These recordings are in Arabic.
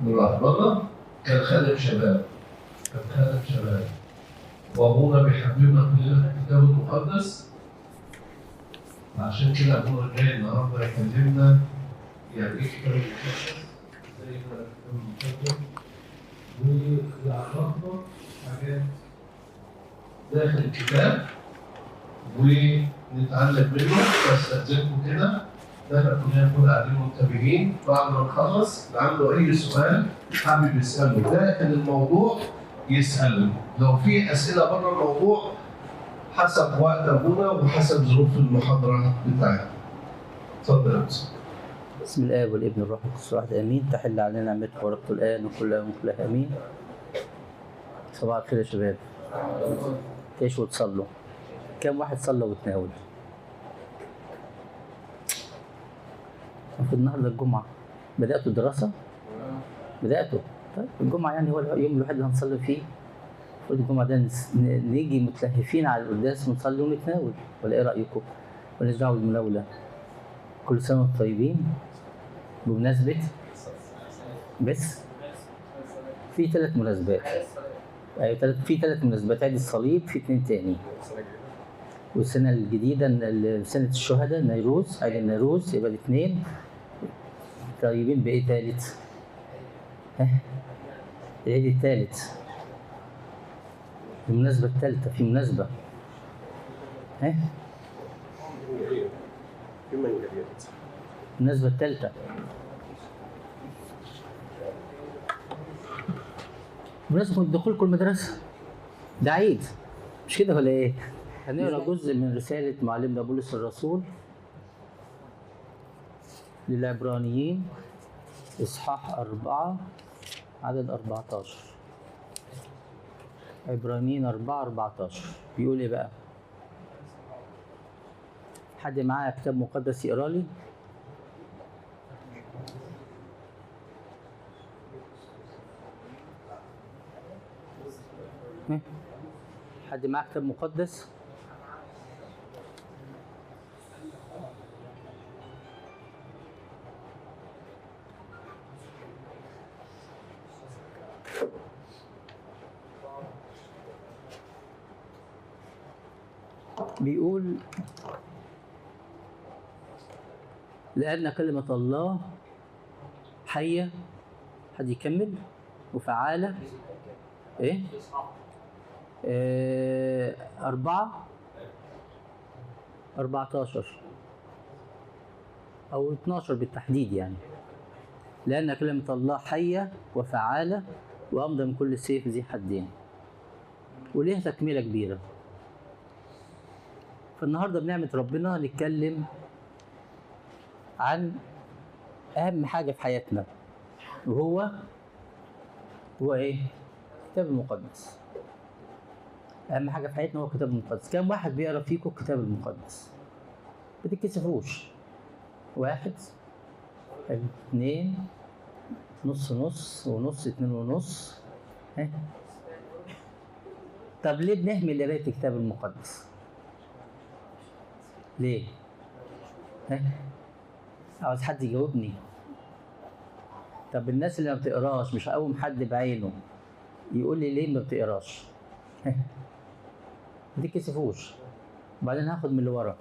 الرهبنة كان خادم شباب، وأبونا بيحببنا كلنا في الكتاب المقدس. عشان كده أبونا جاي النهارده يكلمنا يعني إيه الكتاب المقدس، إزاي يقرأ الكتاب المقدس، ويعرفنا حاجات داخل الكتاب ونتعلم منه. بستأذنكم كده احنا كلنا نكون قاعدين منتبهين. بعد ما نخلص اللي عنده أي سؤال حابب يسأله داخل الموضوع يسأله، لو في أسئلة بره الموضوع حسب وقت أبونا وحسب ظروف المحاضرة بتاعتنا. اتفضل يا أستاذ. بسم الآب والابن والروح القدس واحد آمين. تحل علينا نعمته وربطه الآن وكل يوم كلها آمين. صباح الخير يا شباب. تعيشوا وتصلوا. كم واحد صلى وتناول؟ في النهارده الجمعة. بدأتوا الدراسة؟ بدأتوا؟ طيب الجمعة يعني هو اليوم الوحيد اللي هنصلي فيه. الجمعة ده نيجي متلهفين على القداس ونصلي ونتناول، ولا إيه رأيكم؟ مالناش دعوة بالمناولة. كل سنة وانتم طيبين. بمناسبة بس في 3 مناسبات. أيوة في 3 مناسبات. عيد الصليب، في 2 تاني. والسنة الجديدة سنة الشهداء النيروز، عيد النيروز، يبقى ال2. طيبين بإيه تالت؟ العيد التالت. المناسبة الثالثة في مناسبة. المناسبة الثالثة. مناسبة دخولكم المدرسة. ده عيد. مش كده ولا ايه؟ هنقرا جزء من رسالة معلمنا بولس الرسول للعبرانيين إصحاح 4 عدد 14. عبرانيين 4:14 بيقول ايه بقى؟ حد معاه كتاب مقدس يقرا لي؟ حد معاه كتاب مقدس؟ بيقول لأن كلمة الله حية. حد يكمل؟ وفعالة. إيه؟ 14 أو 12 بالتحديد يعني. لأن كلمة الله حية وفعالة وأمضى من كل سيف ذي حدين. وليها تكملة كبيرة. فالنهارده بنعمة ربنا نتكلم عن أهم حاجة في حياتنا، وهو إيه؟ الكتاب المقدس. أهم حاجة في حياتنا هو الكتاب المقدس. كم واحد بيقرأ فيكم الكتاب المقدس؟ ما تتكسفوش. 1 2 نص نص ونص 2 ونص. طب ليه بنهمل قراية الكتاب المقدس؟ ليه؟ عاوز حد يجاوبني. طب الناس اللي ما بتقراش، مش هقوم حد بعينه يقول لي ليه ما بتقراش؟ ما تتكسفوش. وبعدين هاخد من اللي ورا،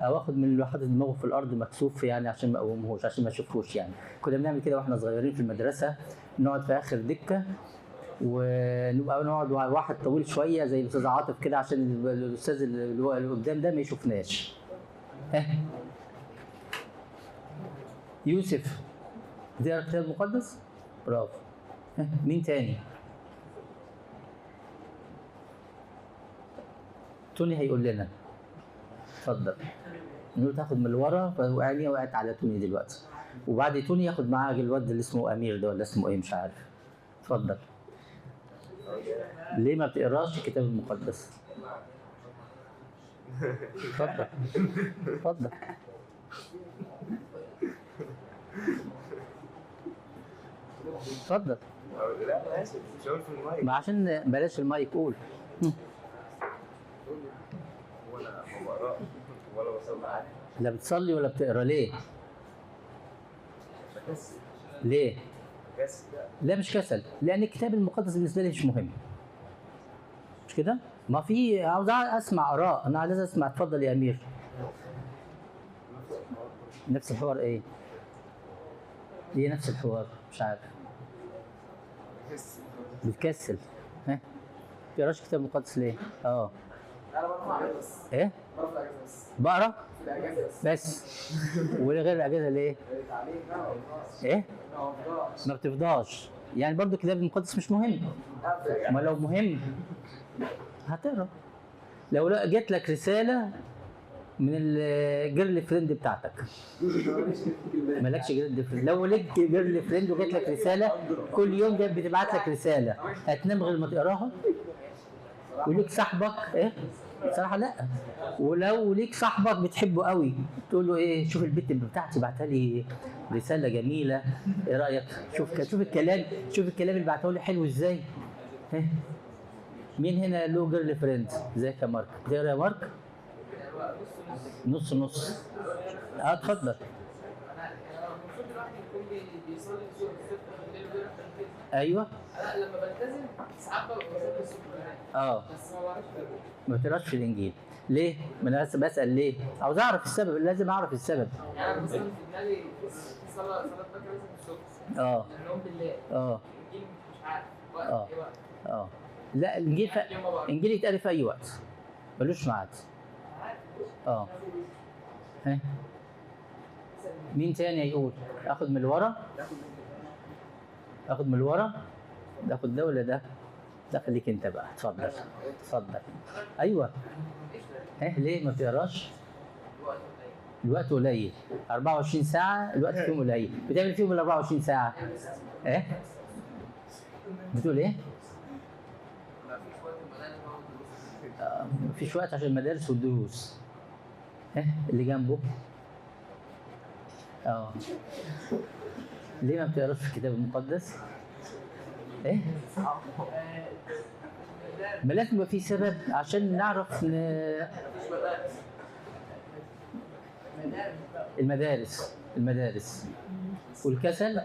او اخد من اللي حاطط دماغه في الارض مكسوف يعني عشان ما اقومهوش، عشان ما اشوفوش يعني. كنا بنعمل كده واحنا صغيرين في المدرسه، نقعد في اخر دكه ونبقى نقعد واحد طويل شويه زي الاستاذ عاطف كده عشان الاستاذ اللي هو اللي قدام ده ما يشوفناش. يوسف بتقرا الكتاب المقدس؟ برافو. مين تاني؟ توني هيقول لنا. اتفضل. نقول تاخد من اللي ورا، فوقعني وقعت على توني دلوقتي. وبعد توني ياخد معاه الواد اللي اسمه امير ده، ولا اسمه ايه مش عارف. اتفضل. ليه ما بتقراش الكتاب المقدس؟ اتفضل. اتفضل. اتفضل. لا اسف مش هقول في المايك. ما عشان بلاش المايك. قول. ولا بقرا ولا بصلي. لا بتصلي ولا بتقرا. ليه؟ بس ليه؟ كاس لا. لا مش كسل، لان الكتاب المقدس بالنسبه لي مش مهم. مش كده؟ ما في عاوز اسمع اراء، انا عايز اسمع. اتفضل يا امير. نفس الحوار ايه؟ ليه نفس الحوار؟ مش عارف. بتكسل. ها؟ ما بتقراش كتاب مقدس ليه؟ اه. انا برفع اجازه بس. ايه؟ برفع اجازه بس. بقرا؟ في الاجازه بس. بس. وغير الاجازه ليه؟ تعليم لا ما بفضاش. ايه؟ ما بفضاش. ما بتفضاش. يعني برضو الكتاب المقدس مش مهم. ما لو مهم هتقرا. لو جات لك رساله من الجيرل فريند بتاعتك، مالكش جيرل فريند، لو لك جيرل فريند وجات لك رساله كل يوم بتبعت لك رساله، هتنام غير ما تقراها؟ وليك صاحبك ايه؟ بصراحه لا. ولو ليك صاحبك بتحبه قوي تقول له ايه، شوف البت بتاعتي بعتها لي رساله جميله، ايه رايك؟ شوف الكلام، شوف الكلام اللي بعته لي حلو ازاي. ها؟ مين هنا له جيرل فريند؟ ازيك يا مارك؟ بتقرا يا مارك؟ نص نص. اتفضل. المفروض الواحد يكون بيصلي الصبح بالليل ويقرا تنفيذ. ايوه. انا لما بلتزم ساعات ببقى بصلي الصبح بس ما بعرفش ما بتقراش في الانجيل ليه؟ ما انا بس بسال ليه؟ عاوز اعرف السبب، لازم اعرف السبب. يعني انا مثلا في دماغي في صلاه بكره لازم الصبح. اه النوم بالليل. اه الانجيل مش عارف وقت اه ايه وقت. اه لا، الانجيل الانجيل يتقري في اي وقت، ملوش ميعاد. اه. ها؟ مين تاني يقول؟ اخد من الورا؟ اخد من الورا؟ اخد ده ولا ده؟ ده خليك انت بقى، اتفضل اتفضل. ايوه. ها ليه ما بتقراش؟ الوقت قليل. 24 ساعة الوقت فيهم قليل، بتعمل فيهم ال 24 ساعة؟ ايه؟ بتقول ايه؟ مفيش وقت عشان المدارس والدروس. ها اللي جنبه؟ اه. ليه ما بتقراش في الكتاب المقدس؟ ايه؟ ما لازم يبقى في سبب عشان نعرف المدارس والكسل،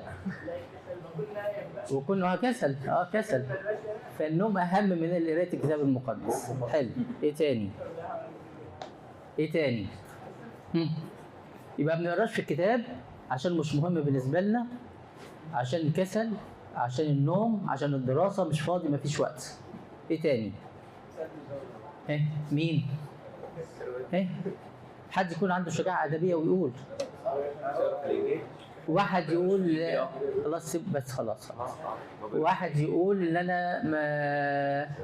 وكلها كسل. كسل. فالنوم اهم من قراءة الكتاب المقدس. حلو. ايه تاني؟ ايه تاني؟ يبقى ما بنقراش في الكتاب عشان مش مهم بالنسبه لنا، عشان الكسل، عشان النوم، عشان الدراسه، مش فاضي، مفيش وقت. ايه تاني؟ ايه مين؟ ايه حد يكون عنده شجاعه ادبيه ويقول. واحد يقول خلاص سيب بس، خلاص. واحد يقول ان انا ما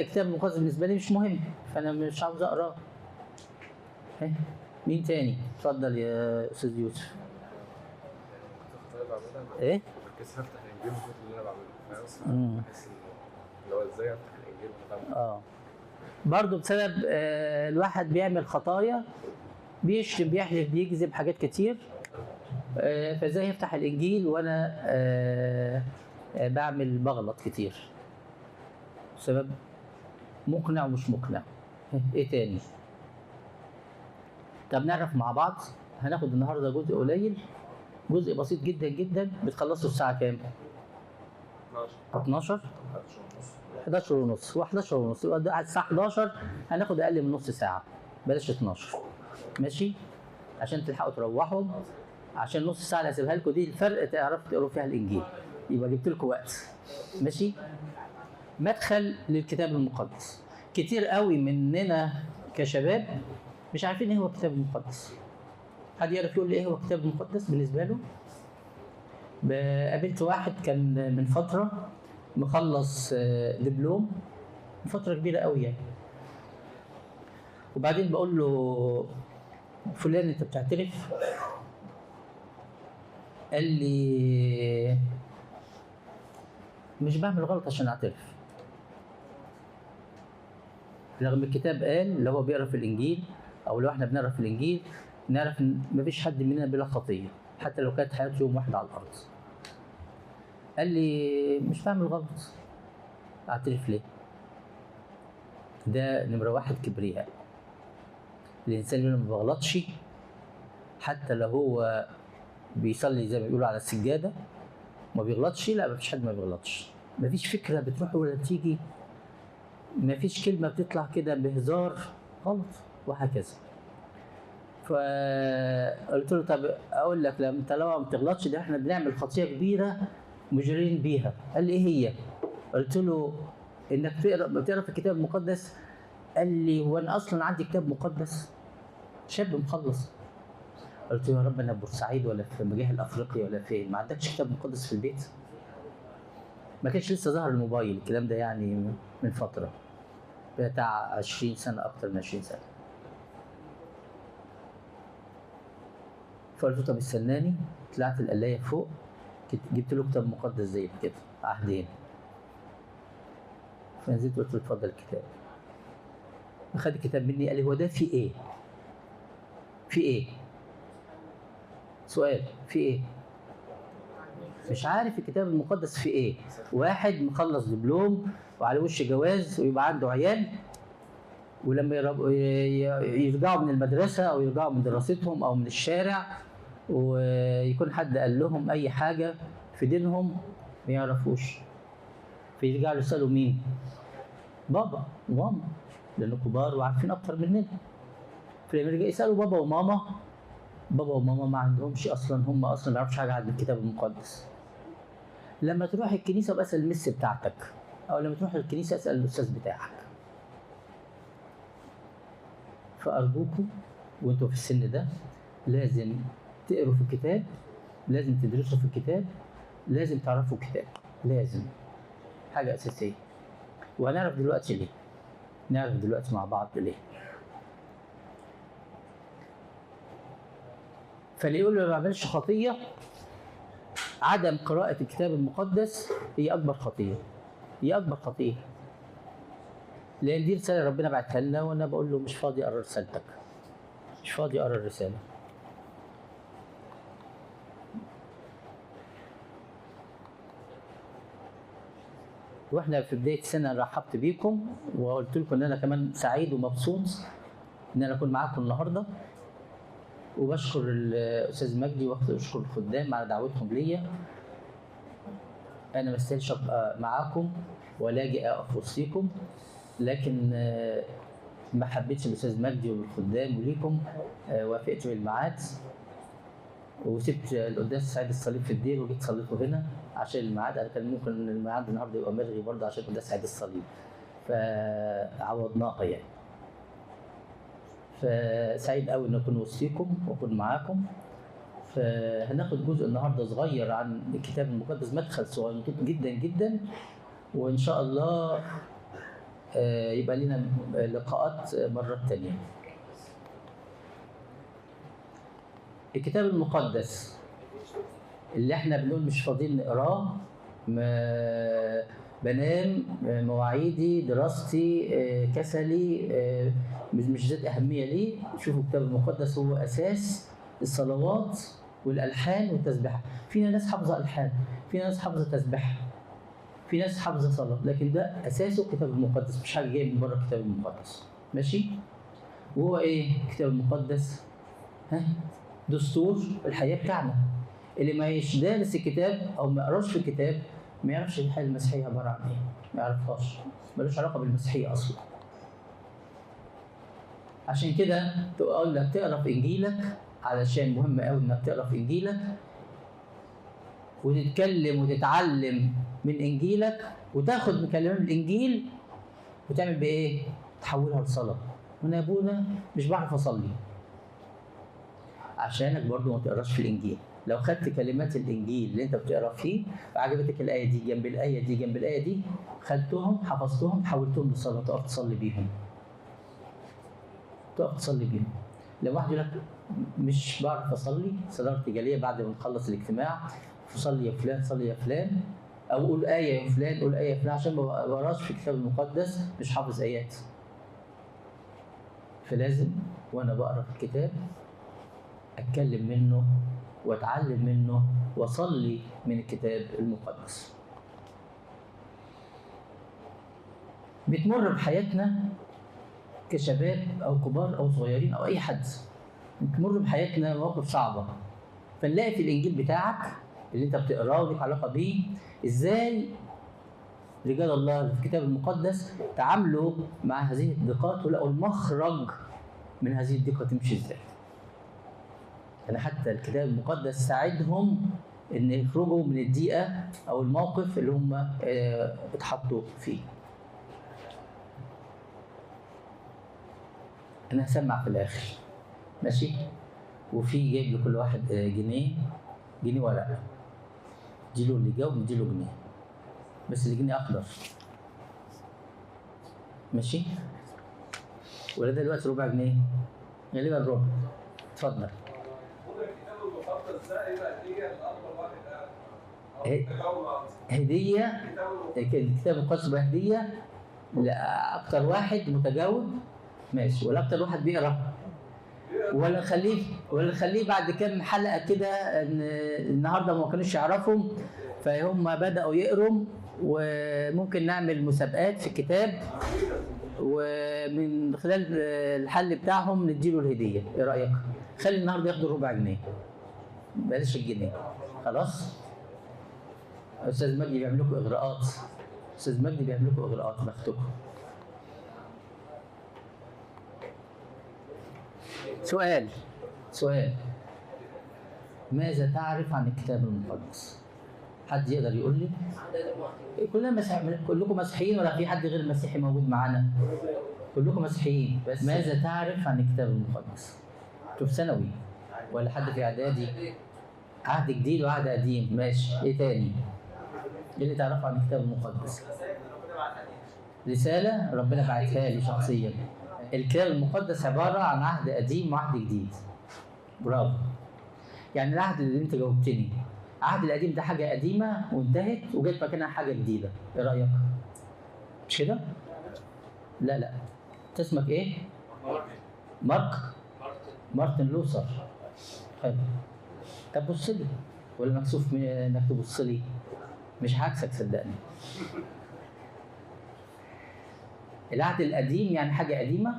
الكتاب المقدس بالنسبه لي مش مهم، فانا مش عاوز اقراه. مين تاني؟ اتفضل يا استاذ يوسف. ايه؟ بس هفتح الانجيل وكنت اللي انا بعمله فاهم؟ بحس ان اللي هو ازاي افتح الانجيل وانا بعمل برضه بسبب الواحد بيعمل خطايا، بيشتم، بيحلف، بيكذب، حاجات كتير. فازاي يفتح الانجيل وانا بغلط كتير؟ سبب مقنع ومش مقنع. ايه تاني؟ طب نعرف مع بعض. هناخد النهارده جزء قليل، جزء بسيط جدا جدا. بتخلصوا الساعه كام؟ 12 11 ونص. هو 11 ونص، يبقى الساعه 11 هناخد اقل من نص ساعه، بلاش 12. ماشي؟ عشان تلحقوا تروحوا، عشان نص ساعه اللي هسيبها لكم دي الفرق تعرفوا تقروا فيها الانجيل، يبقى جبت لكم وقت. ماشي؟ مدخل للكتاب المقدس. كتير قوي مننا كشباب مش عارفين ايه هو الكتاب المقدس. حد يعرف يقول لي ايه هو الكتاب المقدس بالنسبه له؟ قابلت واحد كان من فتره مخلص دبلوم من فتره كبيره قوي يعني، وبعدين بقول له فلان انت بتعترف؟ قال لي مش بعمل غلط عشان اعترف، رغم الكتاب قال لو هو بيقرا في الانجيل او لو احنا بنقرا في الانجيل نعرف ان مفيش حد مننا بلا خطيه حتى لو كانت حياته يوم واحد على الارض. قال لي مش بعمل غلط، اعترف ليه؟ ده نمره واحد، كبرياء. الانسان اللي ما بيغلطش حتى لو هو بيصلي زي ما بيقولوا على السجاده ما بيغلطش؟ لا، ما فيش حد ما بيغلطش. ما فيش فكره بتروح ولا تيجي، ما فيش كلمه بتطلع كده بهزار غلط، وهكذا. فقلت له طب اقول لك، لما انت لو ما بتغلطش ده احنا بنعمل خطيه كبيره مجرين بيها. قال لي ايه هي؟ قلت له انك بتقرا في الكتاب المقدس. قال لي هو انا اصلا عندي كتاب مقدس؟ شاب مخلص. قلت له يا رب انا في بورسعيد ولا في مجاهل افريقيا ولا فين، ما عندكش كتاب مقدس في البيت؟ ما كانش لسه ظهر الموبايل، الكلام ده يعني من فتره بتاع 20 سنه، اكتر من 20 سنه. فقلت له طب استناني. طلعت القلايه فوق، جبت له كتاب مقدس زي كده عهدين. فنزلت قلت له اتفضل الكتاب. اخد الكتاب مني، قال لي هو ده في ايه؟ في ايه؟ سؤال، في ايه؟ مش عارف الكتاب المقدس في ايه. واحد مخلص دبلوم وعلى وش جواز ويبقى عنده عيال، ولما يرجعوا من المدرسه او يرجعوا من دراستهم او من الشارع ويكون حد قال لهم اي حاجه في دينهم ما يعرفوش، فيرجعوا يسالوا مين؟ بابا وماما، لانه كبار وعارفين اكتر مننا. فلما يرجعوا يسالوا بابا وماما، بابا وماما ما عندهمش اصلا، هم اصلا ما يعرفوش حاجه عن الكتاب المقدس. لما تروح الكنيسه بقى اسال المس بتاعتك، او لما تروح الكنيسه اسال الاستاذ بتاعك. فارجوكم وانتوا في السن ده لازم تقروا في الكتاب، لازم تدرسوا في الكتاب، لازم تعرفوا الكتاب، لازم، حاجه اساسيه. وهنعرف دلوقتي ليه. نعرف دلوقتي مع بعض ليه. فاللي يقول ما بعملش خطيه، عدم قراءة الكتاب المقدس هي أكبر خطية. هي أكبر خطية. لأن دي رسالة ربنا بعتها لنا، وأنا بقول له مش فاضي أقرأ رسالتك. مش فاضي أقرأ الرسالة. واحنا في بداية السنة رحبت بيكم وقلت لكم إن أنا كمان سعيد ومبسوط إن أنا أكون معاكم النهارده. وبشكر الاستاذ مجدي وبشكر الخدام على دعوتهم ليا. انا ما استاهلش ابقى معاكم ولا اجي اقف وسطيكم، لكن ما حبيتش الاستاذ مجدي والخدام وليكم، وافقت بالميعاد وسبت القداس سعيد الصليب في الدير وجيت صليته هنا عشان الميعاد. انا كان ممكن الميعاد النهارده يبقى ملغي برضه عشان القداس سعيد الصليب، فعوضناها يعني. فسعيد قوي ان اكون وسطيكم واكون معاكم. فهناخد جزء النهارده صغير عن الكتاب المقدس، مدخل صغير جدا جدا، وان شاء الله يبقى لنا لقاءات مرات تانية. الكتاب المقدس اللي احنا بنقول مش فاضيين نقراه، بنام، مواعيدي، دراستي، كسلي، مش ذات أهمية ليه. شوفوا الكتاب المقدس هو أساس الصلوات والألحان والتسبيحة. فينا ناس حافظة ألحان، فينا ناس حافظة تسبيحة، في ناس حافظة صلاة، لكن ده أساسه الكتاب المقدس، مش حاجة جاية من بره الكتاب المقدس. ماشي؟ وهو إيه الكتاب المقدس؟ دستور الحياة بتاعنا. اللي ما يدرس الكتاب أو ما يقراش في الكتاب ما يعرفش الحياة المسيحية عبارة عن إيه، ما يعرفهاش، ملوش علاقة بالمسيحية أصلا. عشان كده تقول لك تقرا في إنجيلك، علشان مهم قوي إنك تقرا في إنجيلك وتتكلم وتتعلم من إنجيلك وتاخد من كلام الإنجيل وتعمل بإيه؟ تحولها لصلاة. وأنا يا أبونا مش بعرف أصلي، عشانك برضو ما تقراش في الإنجيل. لو خدت كلمات الانجيل اللي انت بتقرا فيه وعجبتك الايه دي جنب الايه دي جنب الايه دي، خدتهم حفظتهم حولتهم لصلاه، تقف تصلي بيهم. تقف تصلي بيهم. لو واحد يقول لك مش بعرف اصلي صلاه ارتجاليه بعد ما نخلص الاجتماع، فصلي يا فلان، صلي يا فلان، او قول ايه يا فلان، قول ايه يا فلان، عشان ما بقراش في الكتاب المقدس، مش حافظ ايات. فلازم وانا بقرا في الكتاب اتكلم منه واتعلم منه واصلي من الكتاب المقدس. بتمر بحياتنا كشباب او كبار او صغيرين او اي حد، بتمر بحياتنا مواقف صعبه، فنلاقي في الانجيل بتاعك اللي انت بتقراه وليك علاقه بيه، ازاي رجال الله اللي في الكتاب المقدس تعاملوا مع هذه الضيقات ولقوا المخرج من هذه الضيقه تمشي ازاي. يعني حتى الكتاب المقدس ساعدهم ان يخرجوا من الضيقه او الموقف اللي هم اتحطوا فيه. انا هسمع في الاخر ماشي، وفي جايب لكل واحد جنيه ورقه، اديله اللي جاوب نديله جنيه، بس الجنيه اخضر ماشي، ولا ده دلوقتي ربع جنيه؟ غالبا ربع. اتفضل. هديه الكتاب المقدس بقى هديه لاكثر واحد متجاوب ماشي، ولا اكثر واحد بيقرا، ولا نخليه بعد كام حلقه كده ان النهارده ما كانوش يعرفوا فهم بداوا يقروا، وممكن نعمل مسابقات في الكتاب ومن خلال الحل بتاعهم نديله الهديه. ايه رايك؟ خلي النهارده ياخدوا ربع جنيه بلاش الجنيه. خلاص؟ استاذ مجدي بيعمل لكم اغراءات، استاذ مجدي بيعمل لكم اغراءات بختكم. سؤال ماذا تعرف عن الكتاب المقدس؟ حد يقدر يقول لي؟ كلكم مسيحيين ولا في حد غير مسيحي موجود معانا؟ كلكم مسيحيين، بس ماذا تعرف عن الكتاب المقدس؟ انتوا في ثانوي ولا حد في اعدادي؟ عهد جديد وعهد قديم ماشي، ايه تاني؟ ايه اللي تعرفه عن الكتاب المقدس؟ رسالة ربنا بعتها لي شخصيا. الكتاب المقدس عبارة عن عهد قديم وعهد جديد. برافو. يعني العهد اللي انت جاوبتني، العهد القديم ده حاجة قديمة وانتهت وجت مكانها حاجة جديدة، ايه رأيك؟ مش كده؟ لا. انت اسمك ايه؟ مارتن لوثر. حلو. طب بص لي، ولا مكسوف انك تبص لي؟ مش عكسك صدقني. العهد القديم يعني حاجة قديمة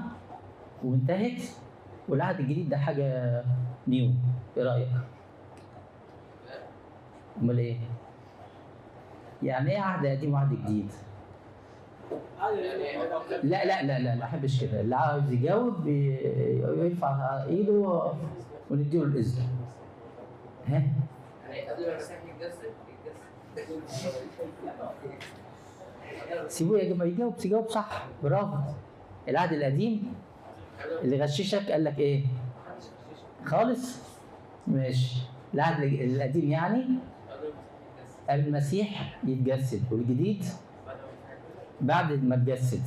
وانتهت، والعهد الجديد ده حاجة نيو، ايه رأيك؟ امال ايه؟ يعني ايه عهد قديم وعهد جديد؟ لا ما احبش كده، اللي عاوز يجاوب يرفع ايده ونديله الاذن. ها؟ يعني قبل ما المسيح يتجسد سيبوه يا جماعه يجاوب صح، برافو. العهد القديم اللي غششك قال لك ايه؟ خالص؟ ماشي. العهد القديم يعني قبل المسيح يتجسد، والجديد بعد ما اتجسد.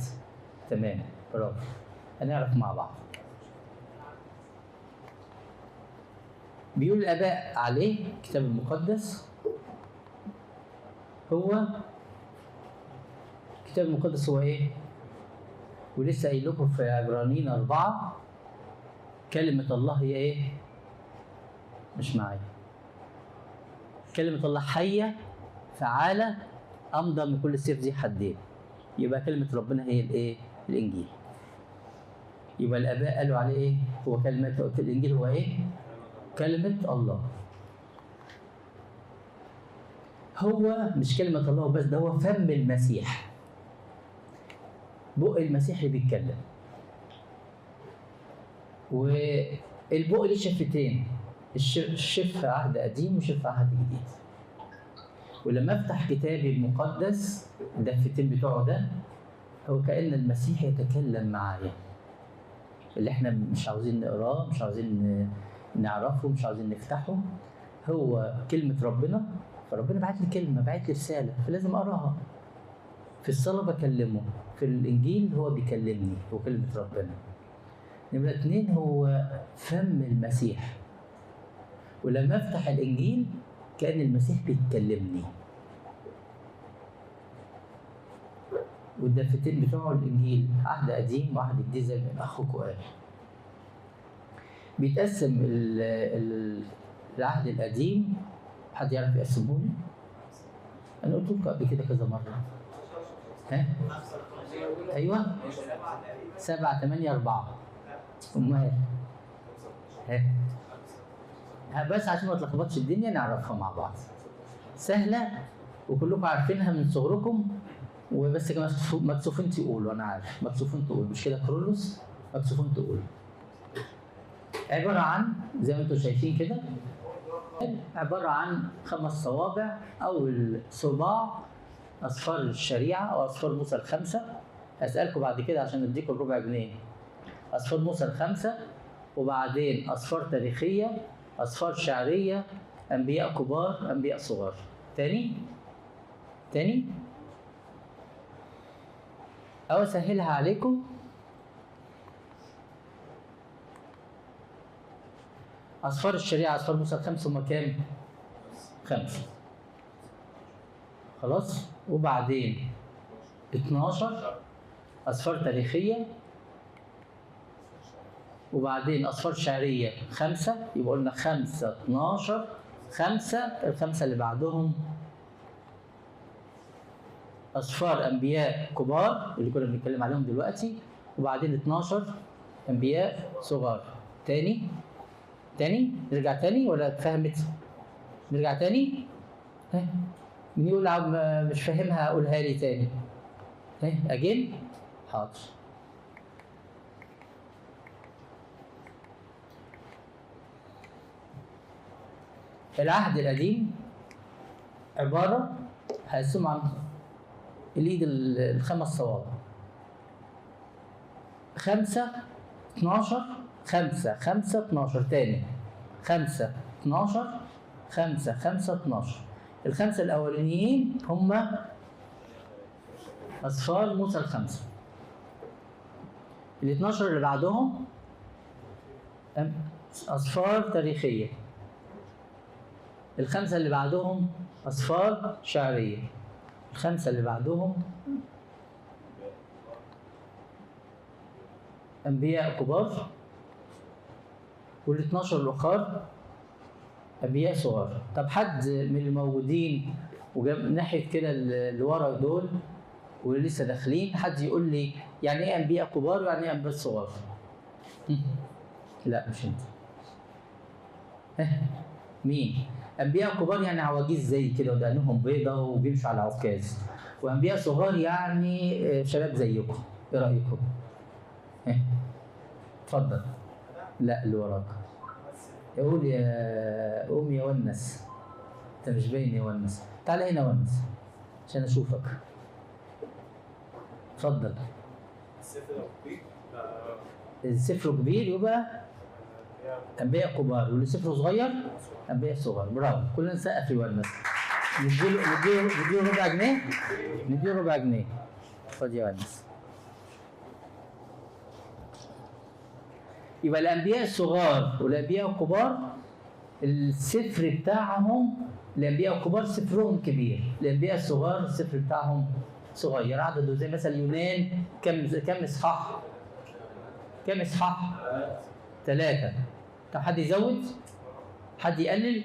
تمام، برافو. هنعرف مع بعض. بيقول الآباء عليه الكتاب المقدس هو الكتاب المقدس هو ايه؟ ولسه قايل لكم في عبرانيين 4 كلمة الله هي ايه؟ مش معايا. كلمة الله حية فعالة أمضى من كل سيف ذي حدين. يبقى كلمة ربنا هي الايه؟ الإنجيل. يبقى الآباء قالوا عليه ايه؟ هو كلمة الإنجيل هو ايه؟ كلمة الله. هو مش كلمة الله بس، ده هو فم المسيح. بق المسيح اللي بيتكلم. والبق ليه شفتين، الشفة عهد قديم وشفة عهد جديد. ولما افتح كتابي المقدس الدفتين بتوعه ده، هو كأن المسيح يتكلم معايا. اللي احنا مش عاوزين نقراه، مش عاوزين نعرفه، مش عاوزين نفتحه، هو كلمة ربنا. فربنا بعت لي كلمة، بعت لي رسالة، فلازم أقراها. في الصلاة بكلمه، في الإنجيل هو بيكلمني، هو كلمة ربنا. نمرة 2 هو فم المسيح. ولما أفتح الإنجيل كأن المسيح بيتكلمني. والدفتين بتوعه الإنجيل عهد قديم وعهد جديد زي ما أخوكوا قال. بيتقسم العهد القديم، حد يعرف يقسمه لي؟ أنا قلت لكم قبل كده كذا مرة. ها؟ أيوه؟ 7 8 4. أمال؟ ها؟ بس عشان ما تلخبطش الدنيا نعرفها مع بعض. سهله وكلكم عارفينها من صغركم، وبس كمان مكسوفين تقولوا. انا عارف مكسوفين تقولوا، مش كده كرولوس؟ مكسوفين تقولوا. عباره عن زي ما انتم شايفين كده، عباره عن 5 صوابع. اول صباع اصفار الشريعه او اصفار موسى ال5. هسالكم بعد كده عشان اديكم الربع جنيه. اصفار موسى ال5، وبعدين اصفار تاريخيه، اصفار شعريه، انبياء كبار، انبياء صغار. تاني او اسهلها عليكم، اصفار الشريعه اصفار موسى ال5 هم كام؟ 5. خلاص. وبعدين 12 اصفار تاريخيه، وبعدين اصفار شعريه 5. يبقى قلنا 5 12 5. ال5 اللي بعدهم اصفار انبياء كبار اللي كنا بنتكلم عليهم دلوقتي، وبعدين 12 انبياء صغار. تاني نرجع تاني ولا اتفهمت؟ نرجع تاني. مين يقول مش فاهمها قولها لي تاني. اجين. حاضر. العهد القديم عبارة هقسمه عن الإيد ال5 صوابع. 5 12 5 5 12. تاني 5 12 5 5 12. ال5 الأولانيين هم أصفار موسى ال5. ال12 اللي بعدهم أصفار تاريخية. ال5 اللي بعدهم أصفار شعرية. ال5 اللي بعدهم أنبياء كبار، وال12 الأخر أنبياء صغار. طب حد من الموجودين وجاب ناحية كده اللي ورا دول واللي لسه داخلين، حد يقول لي يعني إيه أنبياء كبار ويعني إيه أنبياء صغار؟ لا مش أنت. مين؟ أنبياء كبار يعني عواجيز زي كده ودقنهم بيضة وبيمشوا على عكاز، وأنبياء صغار يعني شباب زيكم. إيه رأيكم؟ اتفضل. لا اللي وراك. قول يا قوم يا ونس. أنت مش باين يا ونس. تعال هنا ونس عشان أشوفك. اتفضل. السفر كبير يبقى أنبياء كبار، واللي سفره صغير أنبياء صغار. برافو. كلنا نسقف لونس. نديله ربع جنيه. نديله ربع جنيه. خد يا ونس. يبقى الأنبياء الصغار والأنبياء الكبار السفر بتاعهم، الأنبياء الكبار سفرهم كبير، الأنبياء الصغار السفر بتاعهم صغير. عدده زي مثلا اليونان كم إصحاح؟ كم إصحاح؟ 3. طب حد يزود؟ حد يقلل؟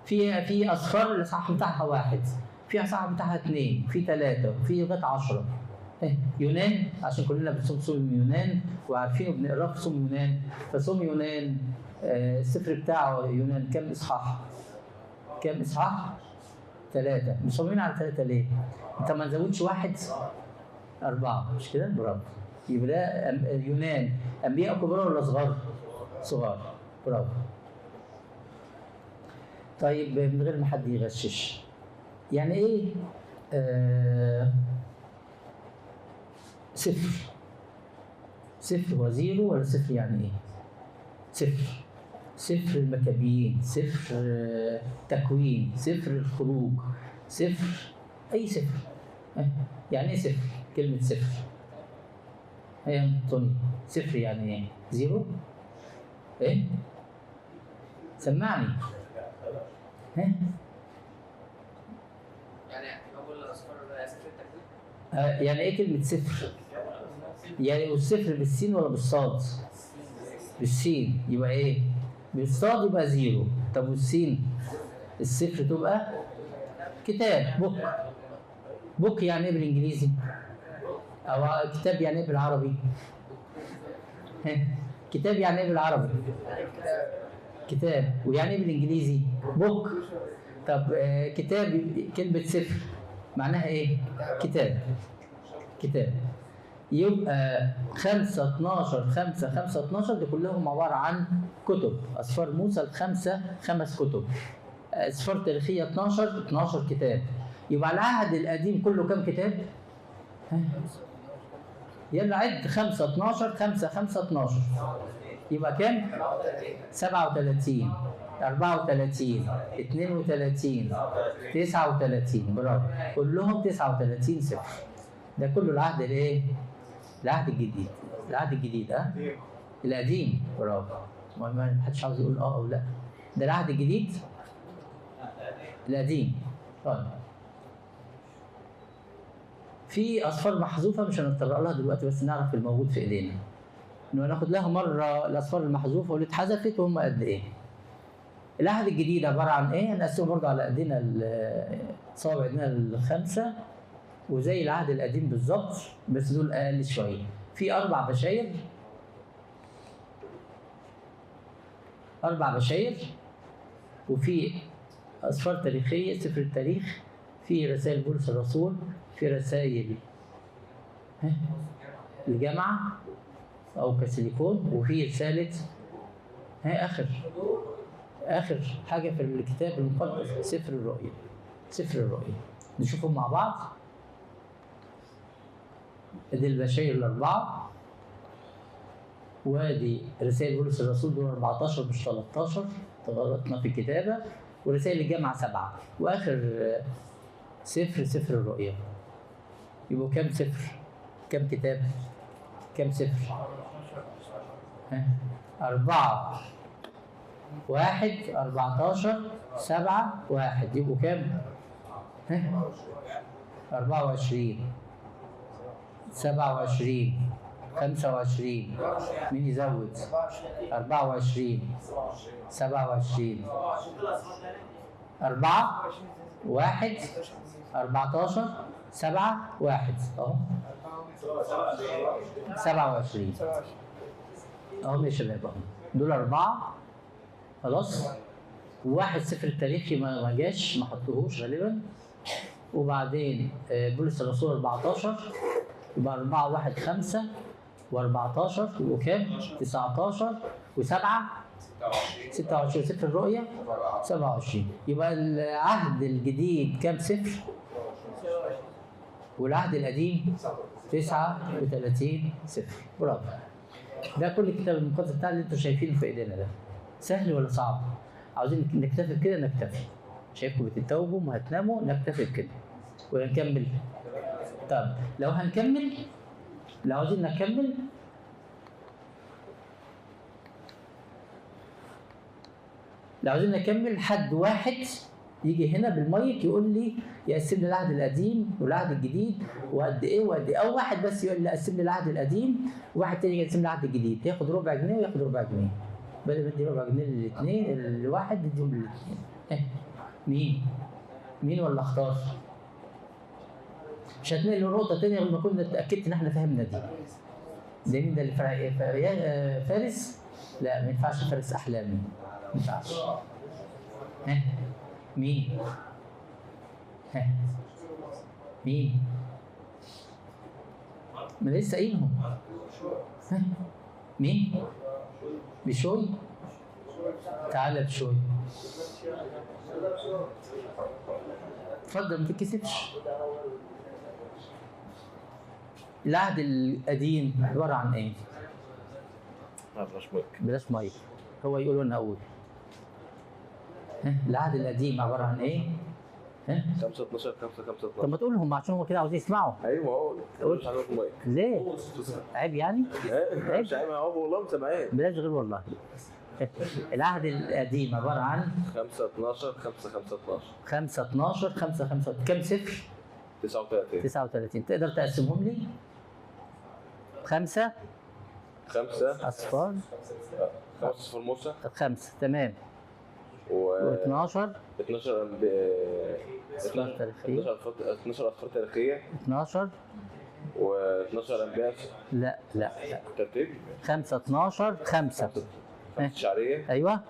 في أصفار الإصحاح بتاعها 1، في إصحاح بتاعها 2، في 3، في لغاية 10. يونان عشان كلنا بنصوم صوم يونان وعارفينه بنقراه في صوم يونان، فصوم يونان السفر بتاعه يونان كم إصحاح؟ كم إصحاح؟ 3. مصممين على 3 ليه؟ أنت ما نزودش 1 4 مش كده؟ برافو. يبقى ده يونان أنبياء كبار ولا صغار؟ صغار. برافو. طيب من غير ما حد يغشش، يعني إيه صفر؟ صفر هو زيرو ولا صفر يعني إيه؟ صفر. صفر المكابيين، صفر تكوين، صفر الخروج، صفر أي صفر. يعني إيه صفر؟ كلمة صفر. يا أنطوني صفر يعني إيه؟ زيرو؟ إيه؟ سمعني. يعني أول الأصفار صفر التكوين؟ يعني إيه كلمة صفر؟ يعني والصفر بالسين ولا بالصاد؟ بالسين. يبقى إيه؟ بالصاد يبقى زيرو. طب والسين؟ الصفر تبقى كتاب، بوك. بوك يعني إيه بالإنجليزي؟ أو كتاب يعني إيه بالعربي؟ كتاب يعني إيه بالعربي؟ كتاب. ويعني إيه بالإنجليزي؟ بوك. طب كتاب، كلمة سفر معناها ايه؟ كتاب. كتاب. يبقى 5 12 5 5 12 دي كلهم عبارة عن كتب. أسفار موسى الخمسة 5 كتب. أسفار تاريخية 12 كتاب. يبقى العهد القديم كله كم كتاب؟ ها؟ يلا عد 5 12 5 5 12 يبقى كام؟ 37 34 32 39 برافو، كلهم 39 سفر. ده كله العهد الايه؟ العهد الجديد. العهد الجديد القديم برافو. ما حدش عاوز يقول او لا. ده العهد الجديد القديم. طيب في اصفار محذوفه مش هنتطرق لها دلوقتي، بس نعرف الموجود في ايدينا. انه ناخد لها مره الاصفار المحذوفه واللي اتحذفت وهم قد ايه. العهد الجديد عباره عن ايه؟ هنقسمه برضه على ايدينا صوابع ايدينا الخمسه، وزي العهد القديم بالظبط بس دول اقل شويه. في 4 بشاير، 4 بشاير، وفي اسفار تاريخيه، سفر التاريخ، في رسائل بولس الرسول، في رسائل الجامعه او كاسيليكون، وفي رساله اخر حاجه في الكتاب المقدس سفر الرؤيا. سفر الرؤيا نشوفهم مع بعض. ادي البشاير ال4، وادي رسائل بولس الرسول دول 14 مش 13 تغلطنا في الكتابه، ورسائل الجامعه 7، واخر سفر الرؤيا. يبقوا كام سفر؟ كام كتاب؟ كام سفر؟ 4 1 14 7 1 يبقوا كام؟ 24 27 25 مين يزود؟ 24 27 4 1 14 7 1 اهو 27 اهو يا شباب اهو دول 4 خلاص. وواحد سفر التاريخي ما جاش، ما حطوهوش غالبا. وبعدين بولس الرسول 14 يبقى 4 1 5 و14 يبقوا كام؟ 19 و7 26 سفر الرؤيا 27. يبقى العهد الجديد كام سفر؟ والعهد القديم 39 سفر. برافو. ده كل الكتاب المقدس بتاع اللي انتم شايفينه في ايدينا ده. سهل ولا صعب؟ عاوزين نكتفي بكده نكتفي. شايفكم بتتوبوا وهتناموا، نكتفي بكده ونكمل. طب لو هنكمل، لو عاوزين نكمل حد واحد يجي هنا بالمايك يقول لي يقسم لي العهد القديم والعهد الجديد وقد ايه وقد ايه، او واحد بس يقول لي قسم لي العهد القديم وواحد تاني يقسم لي العهد الجديد، ياخد ربع جنيه وياخد ربع جنيه. بدل ما ادي ربع جنيه للاثنين، الواحد اديهم للاثنين. مين ولا اختار؟ مش هتنقل له نقطة تانية لما كنا اتأكدت ان احنا فهمنا دي. ده مين ده اللي فارس؟ لا ما ينفعش فارس احلامي. ما ينفعش. مين؟ مين؟ ما لسه قايلهم. مين؟ بشوي؟ تعالى بشوي. اتفضل ما تتكسفش. العهد القديم عبارة عن ايه؟ بلاش مايك. بلاش مايك. هو يقول وانا اقول. العهد القديم عبارة عن ايه؟ 5 12 5 5 12. طب ما تقولهم عشان هم كده عاوزين يسمعوا. ايوه قول. مش عارف مايك. ليه؟ عيب يعني؟ عيب؟ مش عيب اهو والله مسامعين. بلاش غير والله. العهد القديم عبارة عن 5 12 5 5 12. 5 12 5 5 كم صفر؟ 39. 39. تقدر تقسمهم لي؟ 5 5 أصفار. أصفار موسى. 5 تمام. و12 12 أصفار تاريخية. 12 أصفار تاريخية. 12 و12 أنبياء. لا ترتيب 5 12 5 شعرية. ايوه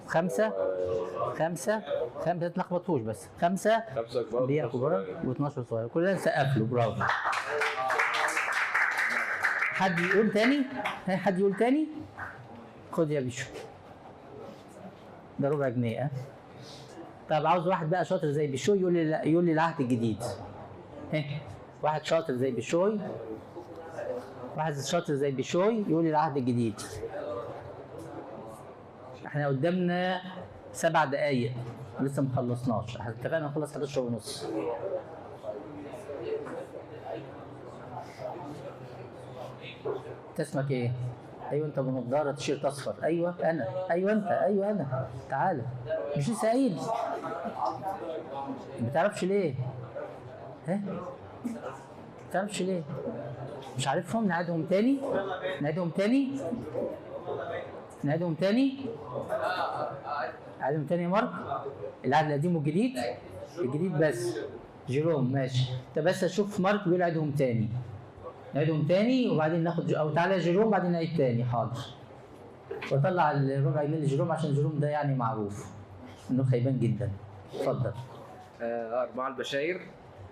5 ما تلخبطوش بس 5 5 كبار بيئة كبرى و12 صغير، كلنا نسقف له. برافو. حد يقول تاني؟ حد يقول تاني؟ خد يا بيشو، ده ربع جنيه. ها؟ طب عاوز واحد بقى شاطر زي بيشوي يقول لي العهد الجديد. واحد شاطر زي بيشوي، يقول لي العهد الجديد. احنا قدامنا 7 دقايق لسه ما خلصناش، احنا اتفقنا نخلص 11:30. انت اسمك ايه؟ ايوه انت بنضاره تيشيرت اصفر. ايوه انا. ايوه انت. ايوه انا. تعالى. مش لسه قايل؟ ما بتعرفش ليه؟ ها؟ ما بتعرفش ليه؟ مش عارفهم؟ نعيدهم تاني. نعيدهم تاني يا مارك. العهد القديم والجديد. الجديد بس. جيروم ماشي. طب بس اشوف مارك بيقول عيدهم تاني. نعيدهم تاني وبعدين ناخد او تعالى يا جيروم بعدين نعيد تاني. حاضر. واطلع الربع جنيه لجيروم عشان جيروم ده يعني معروف انه خيبان جدا. اتفضل. 4 البشاير.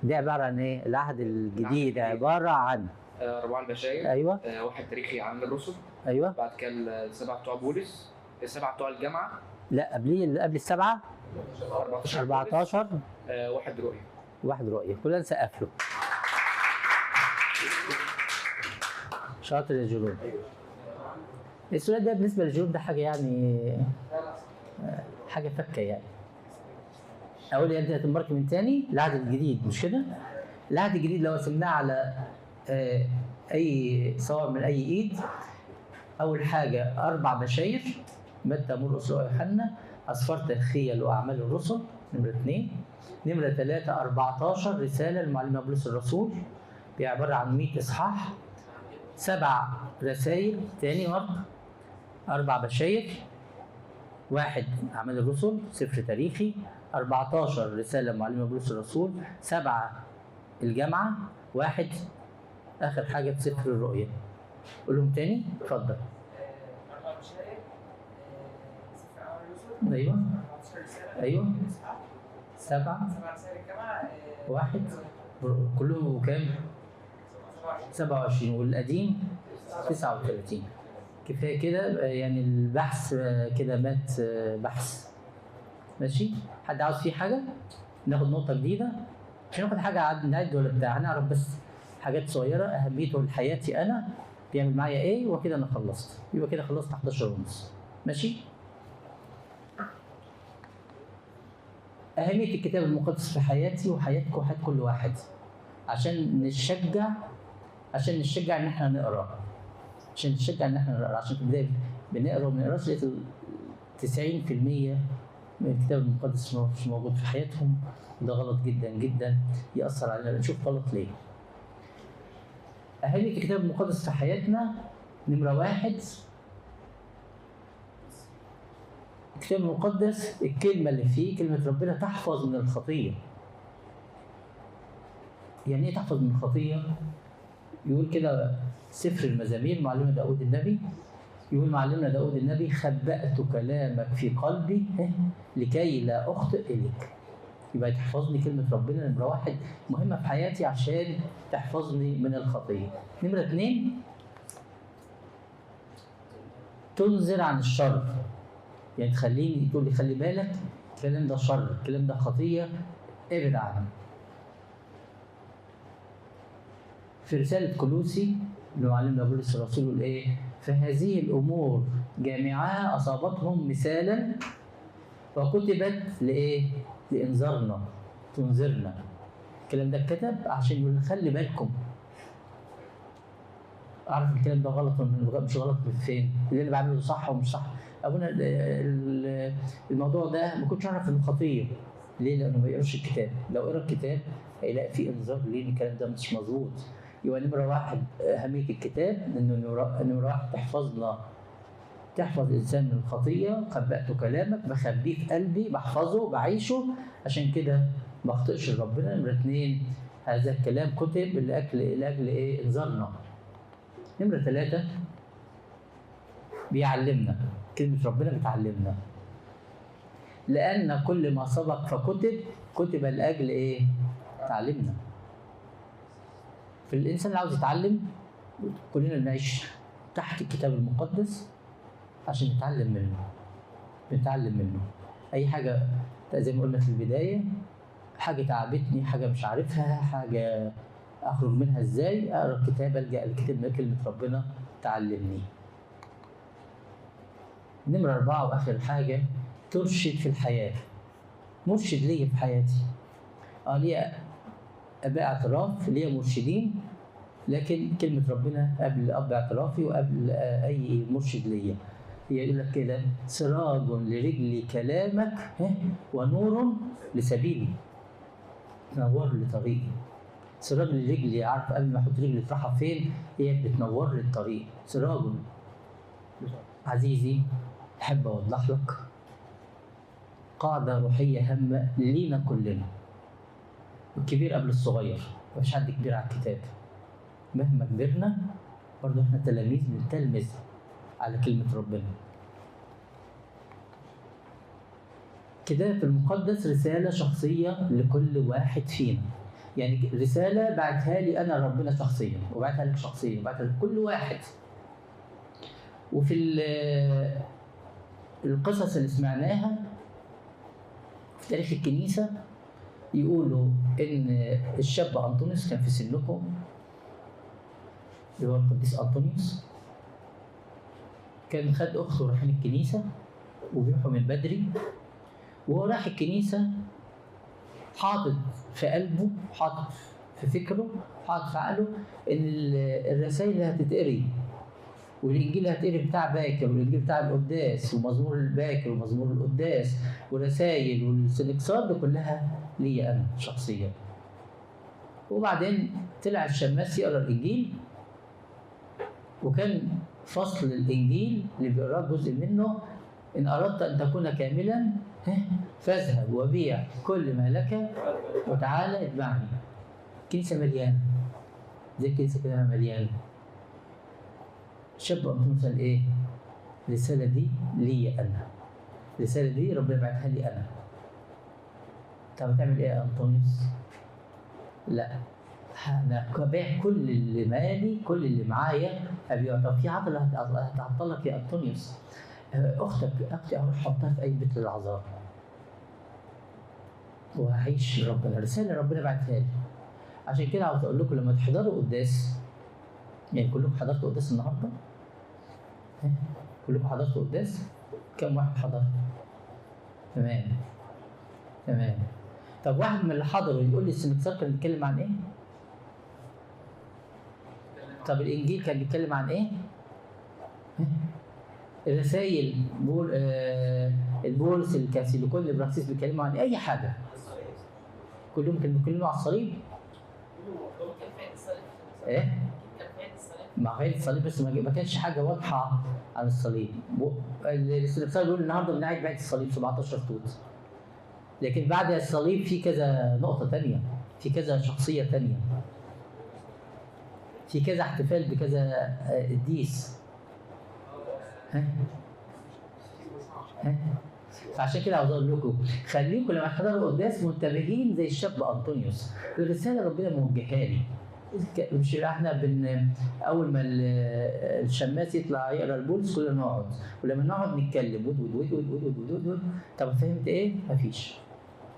دي عباره عن ايه؟ العهد الجديد عباره عن 4 البشاير. ايوه. 1 تاريخي عن الرسل. ايوه. بعد كده ال7 بتوع بولس، ال7 بتوع الجامعه. لا قبل السبعه 14. 1 رؤيه. 1 رؤيه. كلنا نسقف له. شاطر يا جيروم. السؤال ده بالنسبه لجيروم ده حاجه يعني حاجه فكه يعني. اقول يا انت هتمارك من تاني العهد الجديد مش كده؟ العهد الجديد لو قسمناه على اي صور من اي ايد، اول حاجه 4 بشاير متى مرقس لوقا يوحنا، اسفار تاريخيه لاعمال الرسل نمره 2. نمره 3 14 رساله لمعلم بولس الرسول بعباره عن 100 اصحاح. 7 رسائل تاني مارك. 4 بشاير. 1 اعمال الرسل سفر تاريخي. 14 رساله معلم بولس الرسول. 7 الجامعه. 1 اخر حاجه سفر الرؤيا. قولهم تاني. اتفضل. 4 بشاير. سفر اعمال الرسل. ايوه. 14 رساله. ايوه. 7 رسائل الجامعه. 1 كلهم كام؟ 27 والقديم 39. كفايه كده يعني البحث كده مات بحث. ماشي؟ حد عاوز فيه حاجه؟ ناخد نقطه جديده؟ مش هناخد حاجه نعد ولا بتاع، هنعرف بس حاجات صغيره اهميته لحياتي انا بيعمل معايا ايه وكده انا خلصت. يبقى كده خلصت 11:30. ماشي؟ أهمية الكتاب المقدس في حياتي وحياتك وحياة كل واحد عشان نشجع إن إحنا نقرأ. عشان في البداية بنقرأ وما بنقراش. لقيت 90% من الكتاب المقدس مش موجود في حياتهم، وده غلط جدا جدا يأثر علينا. بنشوف غلط ليه؟ أهمية الكتاب المقدس في حياتنا نمرة 1 الكتاب المقدس الكلمة اللي فيه كلمة ربنا تحفظ من الخطية. يعني ايه تحفظ من الخطية؟ يقول كده سفر المزامير معلمنا داود النبي، يقول معلمنا داود النبي خبأت كلامك في قلبي لكي لا أخطئ إليك. يبقى تحفظني كلمة ربنا نمرة 1 مهمة في حياتي عشان تحفظني من الخطية. نمرة 2 تنذر عن الشر. يعني تخليني تقول لي خلي بالك الكلام ده شر، الكلام ده خطيه، ابعد عنه. في رساله كولوسي لمعلمنا بولس الرسول يقول ايه؟ فهذه الامور جميعها اصابتهم مثالا وكتبت لايه؟ لانذارنا، تنذرنا. الكلام ده اتكتب عشان يقول خلي بالكم. اعرف الكلام ده غلط ولا مش غلط فين؟ اللي انا بعمله صح ومش صح. ابونا الموضوع ده ما كنتش اعرف انه خطير. ليه؟ لانه ما يقراش الكتاب. لو قرا الكتاب هيلاقي فيه انذار ليه الكلام ده مش مظبوط. يبقى نمره 1 اهميه الكتاب انه نمره 1 تحفظ الانسان من الخطيه. خبأت كلامك، بخبيه في قلبي، بحفظه، بعيشه، عشان كده ما اخطئش لربنا. نمره 2 هذا الكلام كتب لاجل ايه؟ انذارنا. نمره 3 بيعلمنا. كلمة ربنا بتعلمنا. لأن كل ما سبق فكتب كتب لأجل إيه؟ تعلمنا. فالإنسان اللي عاوز يتعلم كلنا بنعيش تحت الكتاب المقدس عشان نتعلم منه. أي حاجة زي ما قلنا في البداية، حاجة تعبتني، حاجة مش عارفها، حاجة أخرج منها إزاي، أقرأ الكتاب، ألجأ لكتاب كلمة ربنا تعلمني. نمرة 4 وآخر حاجة، ترشد في الحياة. مرشد ليا في حياتي. ليا آباء اعتراف، ليا مرشدين، لكن كلمة ربنا قبل أب اعترافي وقبل أي مرشد ليا. يقول لك كده: سراج لرجلي كلامك ونور لسبيلي. تنور لي طريقي. سراج لرجلي، عارف قبل ما احط رجلي تروحها فين؟ هي بتنور لي الطريق. سراج. عزيزي، احب اوضح لك قاعده روحيه هامه لينا كلنا، الكبير قبل الصغير. مفيش حد كبير على الكتاب. مهما كبرنا برضه احنا تلاميذ بنتلمذ على كلمه ربنا. الكتاب المقدس رساله شخصيه لكل واحد فينا. يعني رساله بعتها لي انا ربنا شخصيا، وبعتها لك شخصيا، وبعتها لكل واحد. وفي القصص اللي سمعناها في تاريخ الكنيسه يقولوا ان الشاب انطونيوس كان في سنكم، اللي هو القديس انطونيوس، كان خد اخته رايحين الكنيسه وبيروحوا من بدري، وهو رايح الكنيسه حاطط في قلبه، حاطط في فكره، حاطط في عقله ان الرسائل اللي هتتقري والانجيل هتقري بتاع باكر والانجيل بتاع القداس ومزمور الباكر ومزمور القداس والرسائل والسنكسار دي كلها ليا انا شخصيا. وبعدين طلع الشماس يقرا الانجيل، وكان فصل الانجيل اللي بيقراه جزء منه: ان اردت ان تكون كاملا فاذهب وبيع كل ما لك وتعالى اتبعني. كنيسه مليانه زي الكنيسه كده مليانه. شاب انطونيوس قال ايه؟ الرساله دي ليا انا، الرساله دي ربنا بعتها لي انا. طب هتعمل ايه يا انطونيوس؟ لا، انا ببيع كل اللي مالي، كل اللي معايا ابيعه. طب في عطله هتعطلك يا انطونيوس؟ اختي اروح احطها في اي بيت للعذاب وهعيش ربنا. رساله ربنا بعتها لي. عشان كده عاوز اقول لكم لما تحضروا قداس، يعني كلكم حضرتوا قداس النهارده؟ كلكم حضرتوا قداس؟ كم واحد حضر؟ تمام. طب واحد من اللي حضروا يقول لي السنكسار كان بيتكلم عن ايه؟ طب الانجيل كان بيتكلم عن ايه؟ الرسائل البولس الكاسيليكون البراكسيس بيتكلموا عن اي حاجه؟ كلهم كانوا بيتكلموا على الصليب. ايه؟ مع غير الصليب، بس ما كانش حاجه واضحه عن الصليب. السنكسار بيقول النهارده بنعيد بعد الصليب 17 توت، لكن بعد الصليب في كذا نقطه ثانيه، في كذا شخصيه ثانيه، في كذا احتفال بكذا قديس. فعشان كده عاوز اقول لكم خليكم لما تحضروا قداس منتبهين زي الشاب انطونيوس. الرساله ربنا موجهها لي، مش احنا اول ما الشماس يطلع يقرا البولس كلنا نقعد، ولما نقعد نتكلم ود. طب فهمت ايه؟ مفيش.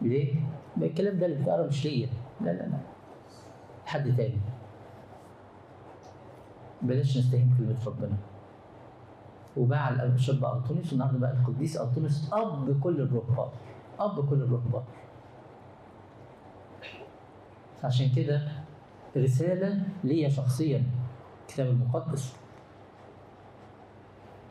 ليه؟ الكلام ده اللي بيتقرا مش ليا، لا حد تاني. بلاش نستهين كلمه ربنا. وباع الشاب انطونيوس، والنهارده بقى القديس انطونيوس اب كل الرهبان. عشان كده رساله ليا شخصيا الكتاب المقدس.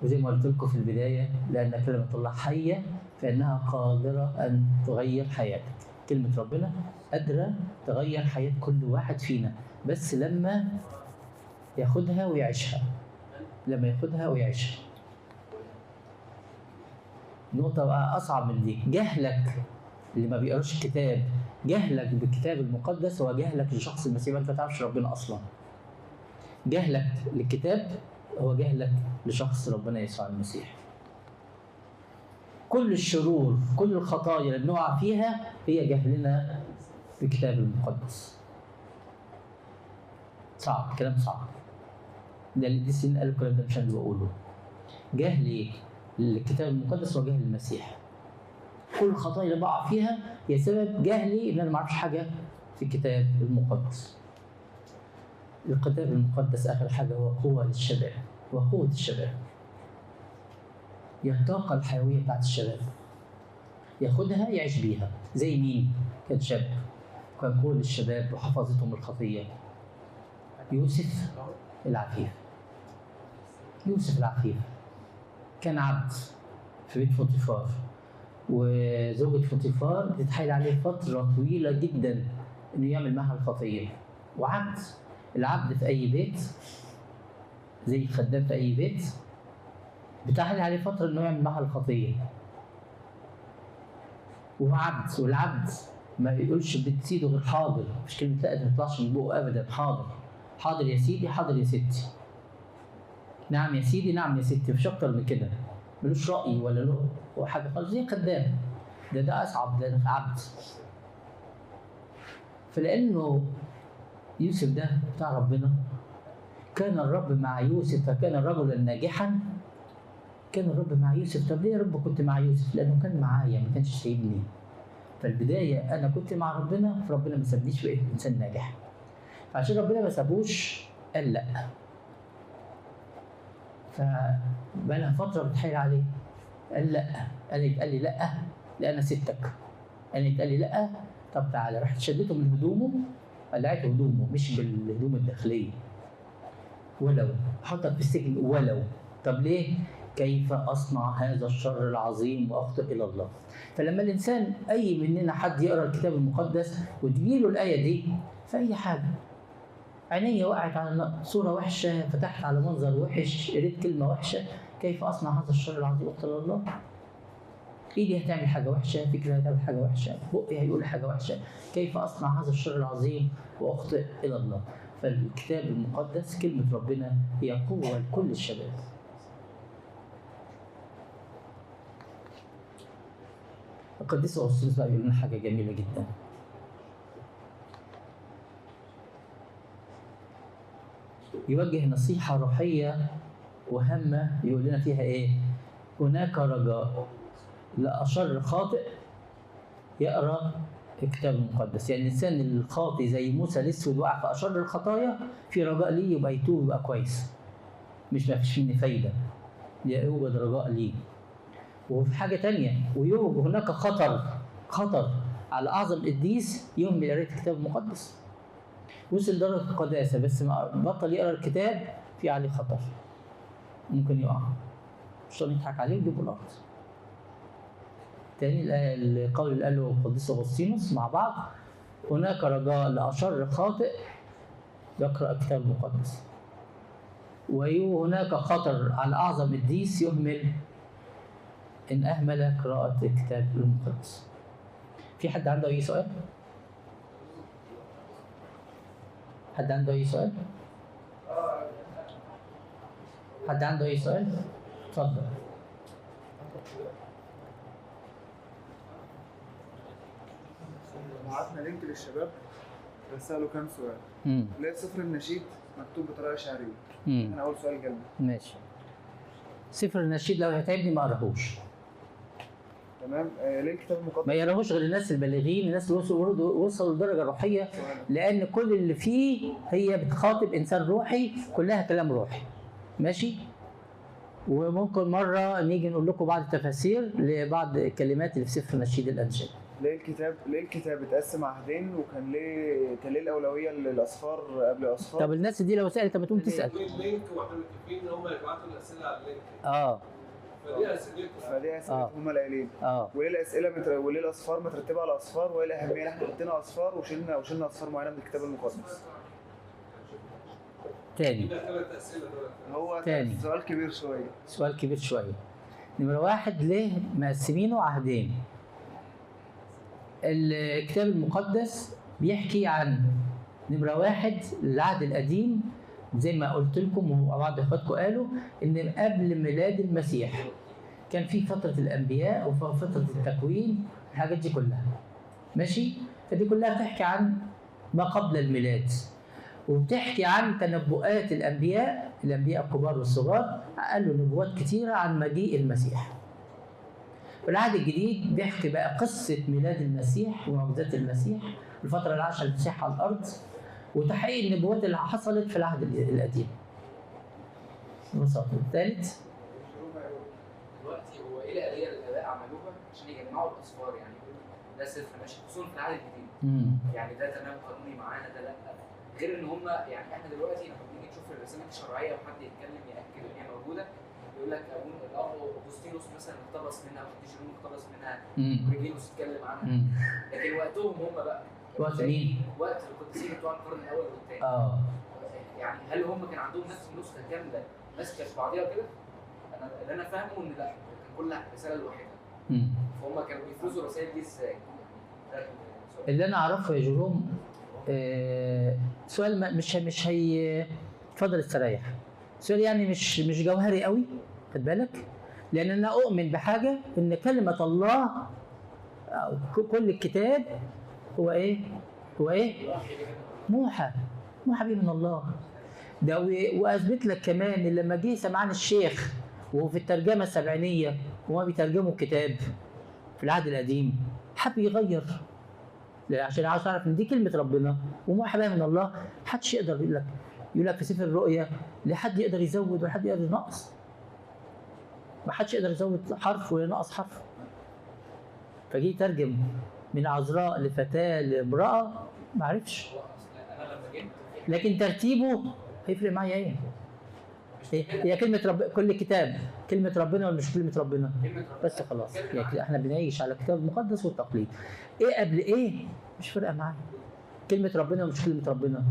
وزي ما قلت لكم في البدايه، لان كلمه الله حيه فانها قادره ان تغير حياتك. كلمه ربنا قادره تغير حياه كل واحد فينا، بس لما ياخدها ويعيشها. نقطة بقى أصعب من دي، جهلك اللي ما بيقراش الكتاب، جهلك بالكتاب المقدس هو جهلك لشخص المسيح. أنت ما تعرفش ربنا أصلا. جهلك للكتاب هو جهلك لشخص ربنا يسوع المسيح. كل الشرور، كل الخطايا اللي بنقع فيها هي جهلنا بالكتاب المقدس. صعب، كلام صعب. ده اللي السنين قالوا الكلام ده، مش انا اللي بقوله. جهل الكتاب المقدس وجهل المسيح. كل الخطايا اللي بقع فيها هي سبب جهلي ان انا ما اعرفش حاجه في الكتاب المقدس. الكتاب المقدس اخر حاجه هو قوه للشباب، وقوه الشباب. هي الطاقه الحيويه بتاعت الشباب. ياخدها يعيش بيها. زي مين؟ كان شاب كان قوه للشباب وحفظتهم الخطيه. يوسف العفيف. يوسف العفيف كان عبد في بيت فوطيفار، وزوجة فوطيفار بتتحايل عليه فترة طويلة جدا إنه يعمل معها الخطية، وعبد. العبد في أي بيت زي الخدام في أي بيت بتحايل عليه فترة إنه يعمل معها الخطية، وهو عبد. والعبد ما يقولش بتسيده غير حاضر، مش كلمة لا ما تطلعش من بقه أبدا. حاضر، حاضر يا سيدي، حاضر يا ستي، نعم يا سيدي، نعم يا ستي، مش أكتر من كده. ملوش رأي ولا له حاجة خالص، زي خدام. ده أصعب، ده عبد. فلأنه يوسف ده بتاع ربنا، كان الرب مع يوسف فكان رجلا ناجحا. كان الرب مع يوسف. طب ليه يا رب كنت مع يوسف؟ لأنه كان معايا، ما كانش سايبني. فالبداية أنا كنت مع ربنا، فربنا ما سابنيش، بقيت إنسان ناجح. فعشان ربنا ما سابوش قال لأ. فبقى لها فترة بتحايل عليه. قال لأ. قال لي لأ، لأن ستك. قال لي لأ. طب تعالى. رحت شدته من هدومه، قلعته هدومه، مش بالهدوم الداخلية. ولو حطك في السجن، ولو. طب ليه؟ كيف أصنع هذا الشر العظيم وأخطئ إلى الله؟ فلما الإنسان أي مننا حد يقرأ الكتاب المقدس وتجيله الآية دي في أي حاجة، عيني وقعت على صورة وحشة، فتحت على منظر وحش، قريت كلمة وحشة، كيف أصنع هذا الشر العظيم وأخطئ إلى الله؟ إيدي هتعمل حاجة وحشة، فكرة هتعمل حاجة وحشة، بقي هيقول حاجة وحشة، كيف أصنع هذا الشر العظيم وأخطئ إلى الله؟ فالكتاب المقدس كلمة ربنا هي قوة لكل الشباب. القديس أغسطينوس بقى بيقول لنا حاجة جميلة جدا. يوجه نصيحة روحية وهامة، يقول لنا فيها إيه؟ هناك رجاء لأشر خاطئ يقرأ الكتاب المقدس. يعني الإنسان الخاطئ زي موسى الأسود وقع في أشر الخطايا، في رجاء ليه يبقى يتوب يبقى كويس. مش ما فيش مني فايدة، يوجد رجاء ليه. وفي حاجة تانية، ويوجد هناك خطر على أعظم قديس يهمل قراءة الكتاب المقدس. وصل درجة القداسة بس ما بطل يقرأ الكتاب، في عليه خطر، ممكن يقع، الشيطان يضحك عليه ويجيبه الأرض. تاني القول اللي قاله القديس أغسطينوس مع بعض: هناك رجاء لأشر خاطئ يقرأ الكتاب المقدس، وهناك خطر على أعظم قديس يهمل إن أهمل قراءة الكتاب المقدس. في حد عنده أي سؤال؟ حد عنده أي سؤال؟ حد عنده أي سؤال؟ اتفضل. بعتنا لينك للشباب رسالوا كام سؤال. لقيت سفر النشيد مكتوب بطريقه شعريه. انا اول سؤال جالنا. ماشي. سفر النشيد لو هيتعبني ما اقراهوش. تمام. ليه الكتاب المقدس؟ ما يقراهوش غير الناس البالغين، الناس اللي وصلوا لدرجه روحيه، لان كل اللي فيه هي بتخاطب انسان روحي، كلها كلام روحي. ماشي؟ وممكن مره نيجي نقول لكم بعض التفاسير لبعض الكلمات اللي في سفر نشيد الانشاد. ليه الكتاب اتقسم عهدين، وكان ليه الاولويه للاصفار قبل الاصفار؟ طب الناس دي لو سالت ما تقوم تسال. اللينك واحنا متفقين ان هم يبعتوا الاسئله على اللينك. فدي اسئله هم القايلين. وليه الاسئله وليه الاصفار مترتبه على اصفار، وايه الاهميه ان احنا حطينا اصفار وشلنا اصفار معينه من الكتاب المقدس؟ تاني. هو تاني. سؤال كبير شويه. نمره واحد، ليه مقسمينه عهدين؟ الكتاب المقدس بيحكي عن نمره واحد العهد القديم، زي ما قلت لكم وبعض اخواتكم قالوا ان قبل ميلاد المسيح كان في فتره الانبياء وفتره التكوين، الحاجات دي كلها ماشي. فدي كلها بتحكي عن ما قبل الميلاد، وبتحكي عن تنبؤات الانبياء الكبار والصغار، قالوا نبوات كتيره عن مجيء المسيح. في العهد الجديد بيحكي بقى قصه ميلاد المسيح ومعجزات المسيح، الفتره اللي عاشها المسيح على الارض، وتحقيق النبوات اللي حصلت في العهد القديم. ببساطه. الثالث دلوقتي هو ايه الآلية اللي الآباء عملوها عشان يجمعوا الأصفار؟ يعني ده صفر ماشي، خصوصا في العهد الجديد. يعني ده تمام قانوني معانا، ده لا. غير ان هم يعني احنا دلوقتي لما بنيجي نشوف الرسائل الشرعيه وحد يتكلم ياكد ان هي موجوده، يقول لك الاب اغسطينوس مثلا اقتبس منها، وحد اقتبس منها، وريجينوس اتكلم عنها. لكن وقتهم هم بقى وقت مين؟ وقت القديسين بتوع القرن الاول والثاني. يعني هل هم كان عندهم نفس النسخه كامله ماسكه في بعضيها كده؟ انا اللي انا فاهمه ان لا، كان كل رساله لوحدها. فهم كانوا بيفرزوا الرسائل دي ازاي؟ اللي انا اعرفه يا جيروم، سؤال مش هي، اتفضل استريح. سؤال يعني مش جوهري قوي، خد بالك، لان انا اؤمن بحاجه ان كلمه الله أو كل الكتاب هو ايه؟ موحى به من الله. ده واثبت لك كمان ان لما جه سمعان الشيخ وهو في الترجمه السبعينيه وهما بيترجموا الكتاب في العهد القديم، حب يغير، عشان عاوز اعرف ان دي كلمه ربنا وموحى بها من الله. محدش يقدر يقول لك في سفر الرؤيا لا حد يقدر يزود ولا حد يقدر ينقص. ما حدش يقدر يزود حرف ولا ينقص حرف. فجي يترجم من عذراء لفتاه لامراه، ما عرفش. لكن ترتيبه هيفرق معايا ايه؟ هي كلمة كل كتاب كلمة ربنا ولا مش كلمة ربنا؟ بس خلاص، يعني احنا بنعيش على الكتاب المقدس والتقليد. ايه قبل ايه؟ مش فارقة معايا. كلمة ربنا ولا مش كلمة ربنا؟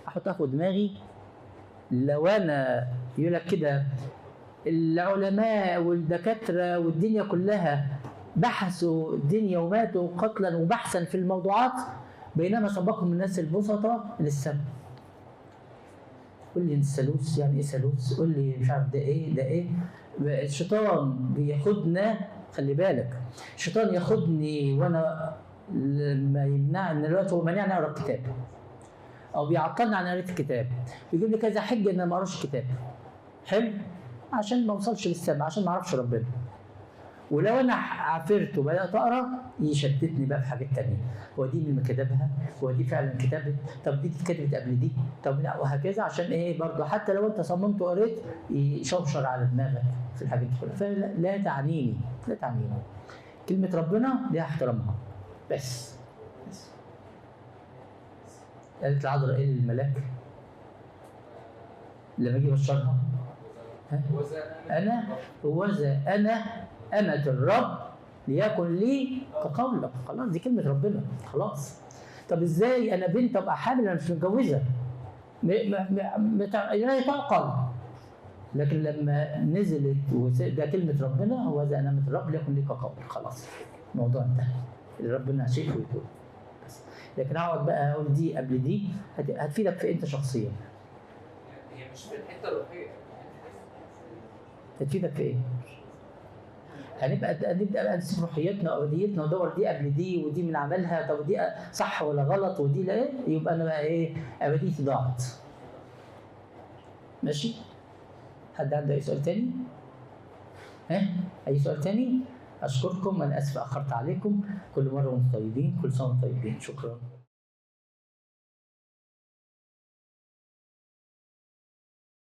احطها في دماغي. لو انا يقول لك كده العلماء والدكاترة والدنيا كلها بحثوا الدنيا وماتوا قتلا وبحثا في الموضوعات، بينما سبقهم الناس البسطاء للسبب. قول لي الثالوث يعني ايه ثالوث؟ قول لي مش عارف ده ايه. الشيطان بياخدنا، خلي بالك، الشيطان ياخدني وانا لما يمنعني دلوقتي، هو مانعني اقرا الكتاب او بيعطلني عن قراءه الكتاب، بيجيب لي كذا حجه ان انا ما اقراش الكتاب. حلو؟ عشان ما اوصلش للسما، عشان ما اعرفش ربنا. ولو انا عافرت وبدات اقرا يشتتني بقى في حاجات تانية. هو دي اللي كتبها؟ هو دي فعلا كتبت؟ طب دي اتكتبت قبل دي؟ طب لا، وهكذا. عشان ايه؟ برضه حتى لو انت صممت وقريت يشوشر على دماغك في الحاجات دي كلها. فلا تعنيني، لا تعنيني. كلمه ربنا ليها احترامها بس. قالت العذراء ايه للملاك لما جه بشرها؟ أنا أمة الرب ليكن لي كقولك. خلاص، دي كلمة ربنا، خلاص. طب ازاي أنا بنت أبقى حامل أنا مش متجوزة؟ لا تعقل. لكن لما نزلت ده كلمة ربنا، هو ذا أنا أمة الرب ليكن لي كقولك. خلاص، الموضوع انتهى. اللي ربنا شايفه ويقول بس. لكن أقعد بقى أقول دي قبل دي هتفيدك في أنت شخصيا. هي مش في الحتة الروحية. هتفيدك في ايه؟ نبدا بقى نسيب روحياتنا وابديتنا وندور دي قبل دي ودي من عملها، طب دي صح ولا غلط ودي لا ايه؟ يبقى انا بقى ايه؟ ابديتي ضاعت. ماشي؟ حد عنده اي سؤال تاني؟ اي سؤال تاني؟ اشكركم، انا اسف اخرت عليكم. كل مره وانتم طيبين، كل سنه وانتم طيبين. شكرا.